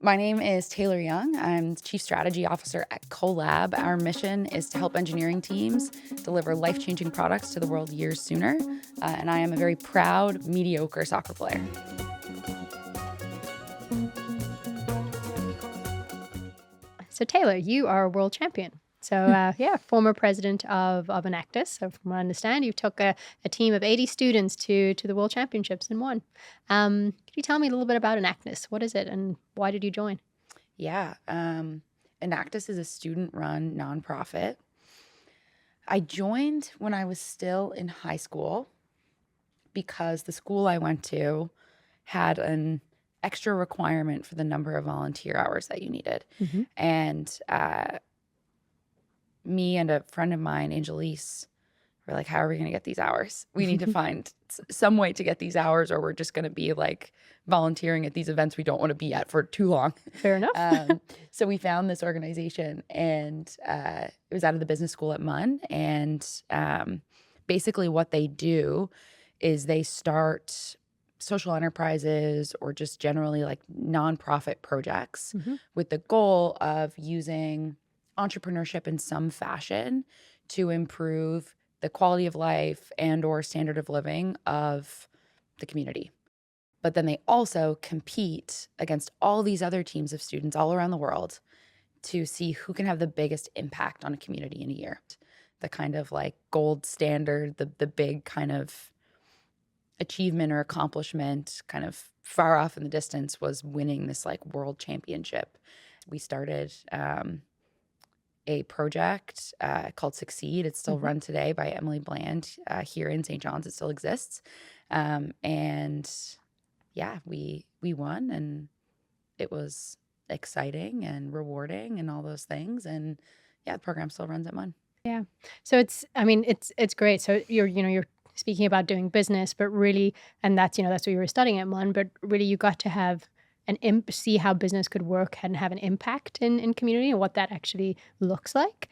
My name is Taylor Young. I'm Chief Strategy Officer at CoLab. Our mission is to help engineering teams deliver life-changing products to the world years sooner. And I am a very proud, mediocre soccer player. So Taylor, you are a world champion. So former president of Enactus. So from what I understand, you took a team of 80 students to the World Championships and won. Could you tell me a little bit about Enactus? What is it and why did you join? Yeah, Enactus is a student-run nonprofit. I joined when I was still in high school because the school I went to had an extra requirement for the number of volunteer hours that you needed. Mm-hmm. And me and a friend of mine, Angelise, were like, how are we going to get these hours? We need to find some way to get these hours or we're just going to be like volunteering at these events we don't want to be at for too long. Fair enough. So we found this organization and it was out of the business school at MUN. And basically what they do is they start social enterprises or just generally like nonprofit projects with the goal of using entrepreneurship in some fashion to improve the quality of life and or standard of living of the community. But then they also compete against all these other teams of students all around the world to see who can have the biggest impact on a community in a year. The kind of like gold standard, the big kind of achievement or accomplishment kind of far off in the distance was winning this like world championship. We started a project called Succeed. It's still run today by Emily Bland here in St. John's. It still exists. And yeah, we won and it was exciting and rewarding and all those things. And yeah, the program still runs at MUN. Yeah. So it's great. So you're speaking about doing business, but really, and that's what you were studying at MUN, but really you got to have see how business could work and have an impact in community and what that actually looks like.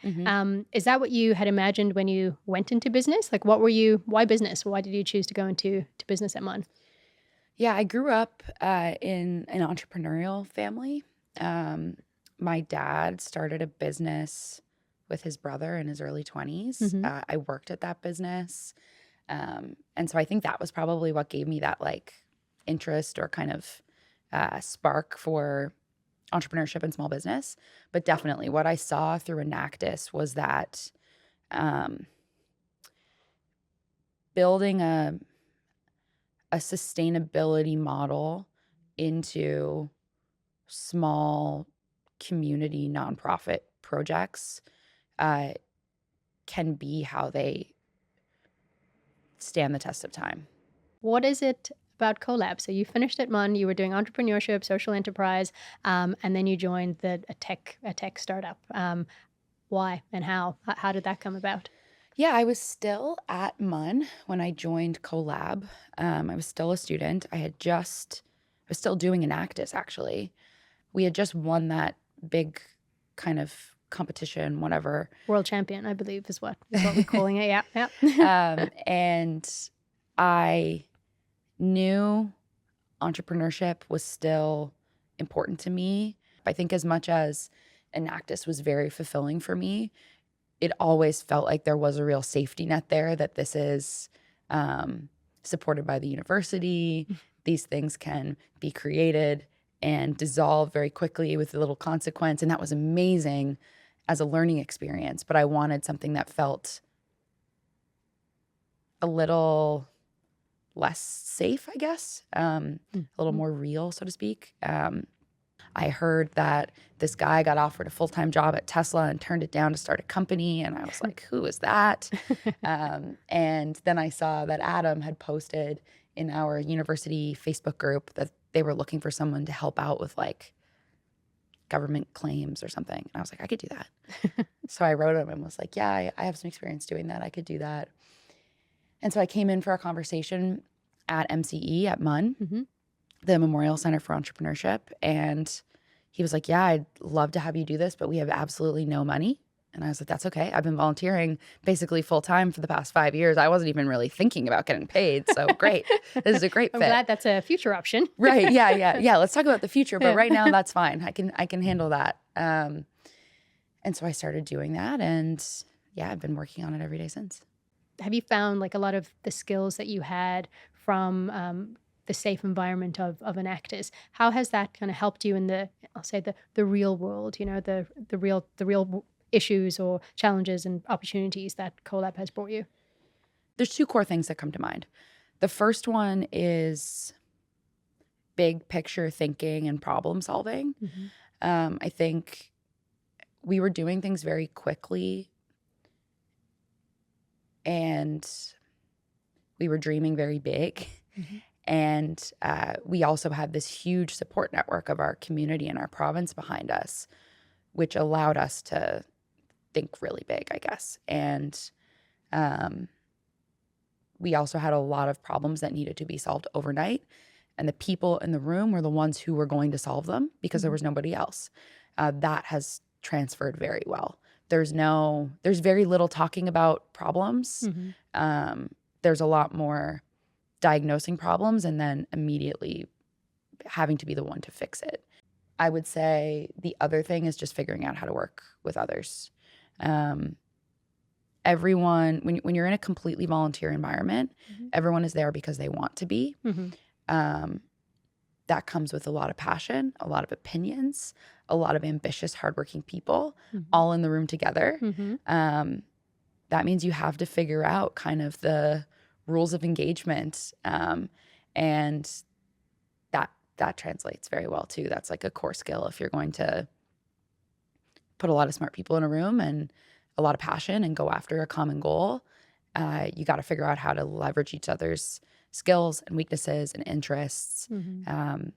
Is that what you had imagined when you went into business? Like why business? Why did you choose to go into business at MUN? Yeah, I grew up in an entrepreneurial family. My dad started a business with his brother in his early 20s. I worked at that business. And so I think that was probably what gave me that like interest or kind of spark for entrepreneurship and small business. But definitely what I saw through Enactus was that building a sustainability model into small community nonprofit projects can be how they stand the test of time. What is it about CoLab? So you finished at MUN, you were doing entrepreneurship, social enterprise, and then you joined a tech startup. Why and how? How did that come about? Yeah, I was still at MUN when I joined CoLab. I was still a student. I was still doing Enactus, actually. We had just won that big kind of competition, whatever. World champion, I believe, is what we're calling it. Yeah. And I knew entrepreneurship was still important to me. I think as much as Enactus was very fulfilling for me, it always felt like there was a real safety net there, that this is supported by the university. These things can be created and dissolve very quickly with a little consequence. And that was amazing as a learning experience. But I wanted something that felt a little less safe, I guess, a little more real, so to speak. I heard that this guy got offered a full-time job at Tesla and turned it down to start a company. And I was like, who is that? And then I saw that Adam had posted in our university Facebook group that they were looking for someone to help out with like government claims or something. And I was like, I could do that. So I wrote him and was like, yeah, I have some experience doing that. I could do that. And so I came in for a conversation at MCE at MUN, the Memorial Center for Entrepreneurship. And he was like, yeah, I'd love to have you do this, but we have absolutely no money. And I was like, that's okay. I've been volunteering basically full time for the past 5 years. I wasn't even really thinking about getting paid. So great. This is a great I'm fit. glad that's a future option. Right. Yeah. Let's talk about the future. But Yeah. right now, that's fine. I can handle that. And so I started doing that. And yeah, I've been working on it every day since. Have you found like a lot of the skills that you had from the safe environment of Enactus, how has that kind of helped you in the, I'll say the real world, you know, the real issues or challenges and opportunities that CoLab has brought you? There's two core things that come to mind. The first one is big picture thinking and problem solving. I think we were doing things very quickly and we were dreaming very big. And we also had this huge support network of our community and our province behind us, which allowed us to think really big, I guess. And we also had a lot of problems that needed to be solved overnight. And the people in the room were the ones who were going to solve them because there was nobody else. That has transferred very well. There's very little talking about problems. There's a lot more diagnosing problems and then immediately having to be the one to fix it. I would say the other thing is just figuring out how to work with others. Everyone, when you're in a completely volunteer environment, everyone is there because they want to be. That comes with a lot of passion, a lot of opinions, a lot of ambitious, hardworking people, all in the room together. That means you have to figure out kind of the rules of engagement, and that translates very well too. That's like a core skill if you're going to put a lot of smart people in a room and a lot of passion and go after a common goal. You got to figure out how to leverage each other's skills and weaknesses and interests. And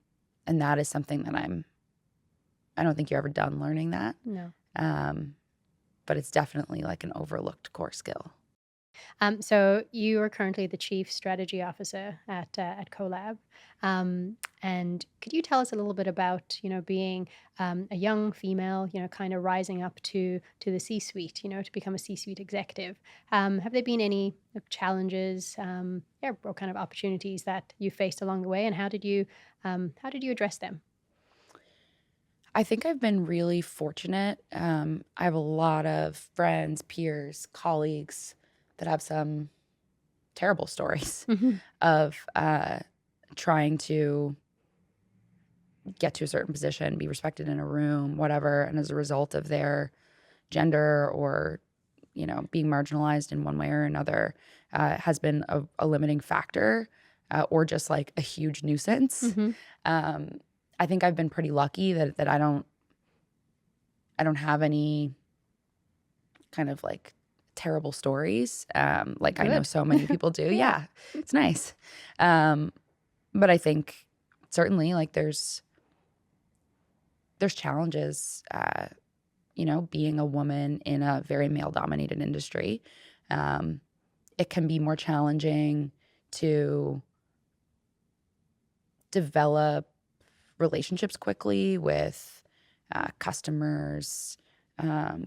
that is something that I don't think you're ever done learning that. No. But it's definitely like an overlooked core skill. So you are currently the Chief Strategy Officer at CoLab. And could you tell us a little bit about, you know, being a young female, you know, kind of rising up to the C-suite, you know, to become a C-suite executive? Have there been any challenges, or kind of opportunities that you faced along the way, and how did you address them? I think I've been really fortunate. I have a lot of friends, peers, colleagues that have some terrible stories of trying to get to a certain position, be respected in a room, whatever, and as a result of their gender or, you know, being marginalized in one way or another, has been a limiting factor, or just like a huge nuisance. I think I've been pretty lucky that I don't have any kind of like terrible stories, like I know so many people do. Yeah, it's nice. But I think certainly like there's challenges, you know, being a woman in a very male dominated industry. It can be more challenging to develop relationships quickly with customers,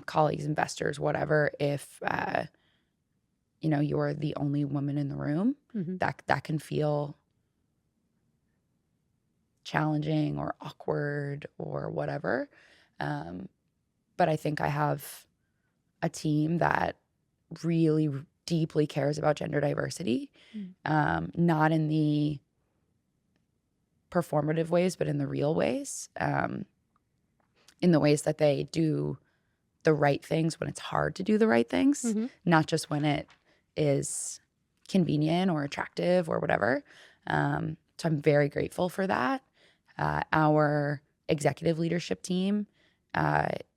colleagues, investors, whatever, if you know, you're the only woman in the room. That can feel challenging or awkward or whatever. But I think I have a team that really deeply cares about gender diversity, not in the performative ways, but in the real ways, in the ways that they do the right things when it's hard to do the right things, not just when it is convenient or attractive or whatever. So I'm very grateful for that. Our executive leadership team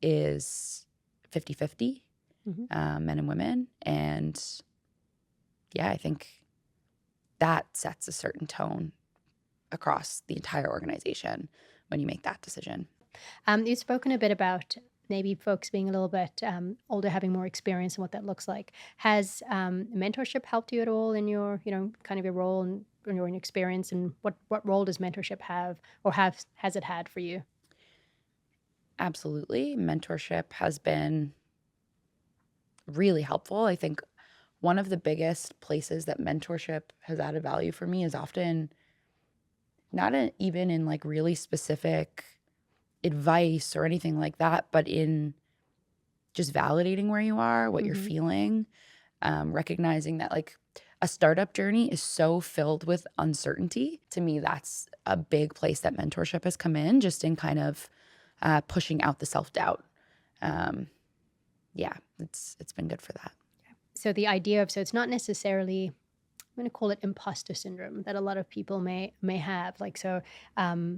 is 50-50, men and women. And yeah, I think that sets a certain tone across the entire organization when you make that decision. You've spoken a bit about maybe folks being a little bit older, having more experience and what that looks like. Has mentorship helped you at all in your, you know, kind of your role and your experience, and what role does mentorship have, or has it had for you? Absolutely. Mentorship has been really helpful. I think one of the biggest places that mentorship has added value for me is often not even in like really specific advice or anything like that, but in just validating where you are, what you're feeling, recognizing that like a startup journey is so filled with uncertainty. To me, that's a big place that mentorship has come in, just in kind of pushing out the self-doubt. Yeah, it's been good for that. So the idea of, so it's not necessarily, I'm going to call it imposter syndrome, that a lot of people may have, like, so,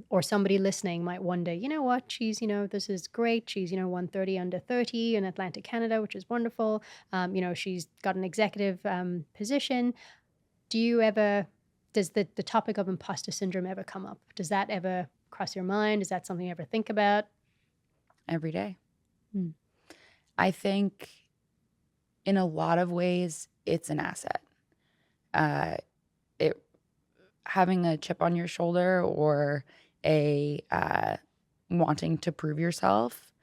or somebody listening might wonder, you know what, she's, this is great. She's, 130 under 30 in Atlantic, Canada, which is wonderful. She's got an executive position. Does the topic of imposter syndrome ever come up? Does that ever cross your mind? Is that something you ever think about? Every day. I think in a lot of ways, it's an asset. Having a chip on your shoulder or a wanting to prove yourself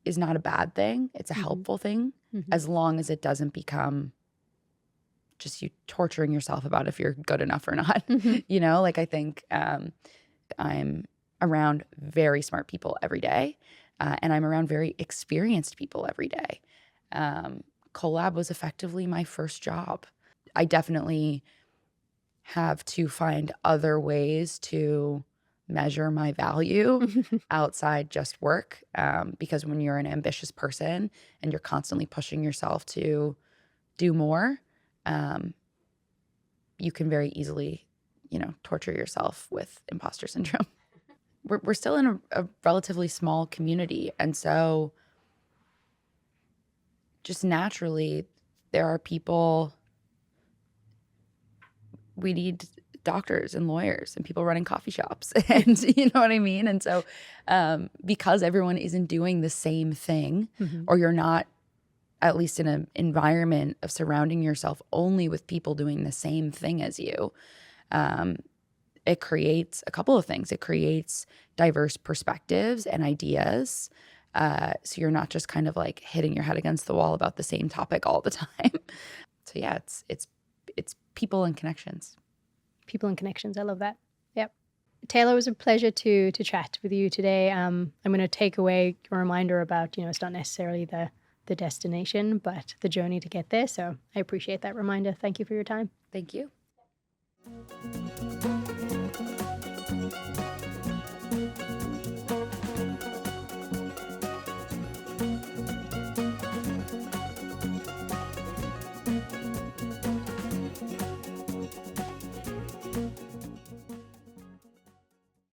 is not a bad thing. It's a helpful thing, as long as it doesn't become just you torturing yourself about if you're good enough or not. Like I think I'm around very smart people every day, and I'm around very experienced people every day. CoLab was effectively my first job. I definitely have to find other ways to measure my value outside just work, because when you're an ambitious person and you're constantly pushing yourself to do more, you can very easily, torture yourself with imposter syndrome. We're still in a relatively small community, and so just naturally there are people. We need doctors and lawyers and people running coffee shops, and you know what I mean? And so because everyone isn't doing the same thing, or you're not, at least in an environment of surrounding yourself only with people doing the same thing as you, it creates a couple of things. It creates diverse perspectives and ideas. So you're not just kind of like hitting your head against the wall about the same topic all the time. So yeah, it's people and connections. People and connections. I love that. Yep. Taylor, it was a pleasure to chat with you today. I'm going to take away a reminder about, it's not necessarily the destination, but the journey to get there. So I appreciate that reminder. Thank you for your time. Thank you.